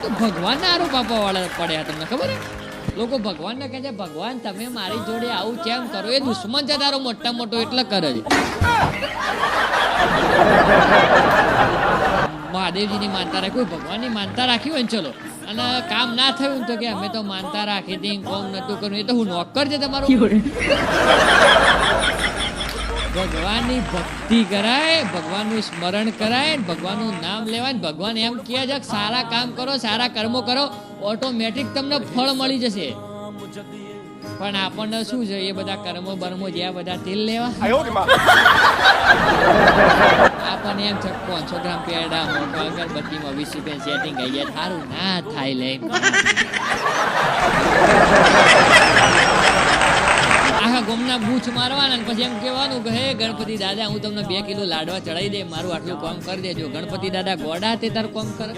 ભગવાનના આરોપ આપવા વાળા પડ્યા તમને ખબર લોકો ભગવાનને કહે છે ભગવાન તમે મારી જોડે આવું કેમ કરો એ દુશ્મન છે તારો મોટા મોટો એટલે કરે છે મહાદેવજીની માનતા રાખી ભગવાનની માનતા રાખી હોય ને ચલો અને કામ ના થયું તો કે અમે તો માનતા રાખી હતી કોમ નતું કર્યું એ તો હું નોકર છે તમારું ભગવાનની ભક્તિ કરાય ભગવાનનું સ્મરણ કરાય ભગવાનનું નામ લેવાય ભગવાન એમ કહે છે સારા કામ કરો સારા કર્મો કરો ઓટોમેટિક તમને ફળ મળી જશે પણ આપણને શું છે એ બધા કર્મો બર્મો જ્યાં બધા તેલ લેવા આપણને એમ છે 500 ગ્રામ પેડા મોટો અગરબત્તીમાં 20 રૂપિયા સેટિંગ આવી જાય સારું ના થાય લે આખા ગોમના બૂચ મારવાના પછી એમ કહેવાનું કે હે ગણપતિ દાદા હું તમને 2 કિલો લાડવા ચડાવી દે મારું આટલું કામ કરી દેજો ગણપતિ દાદા ગોડા તે તારું કામ કરે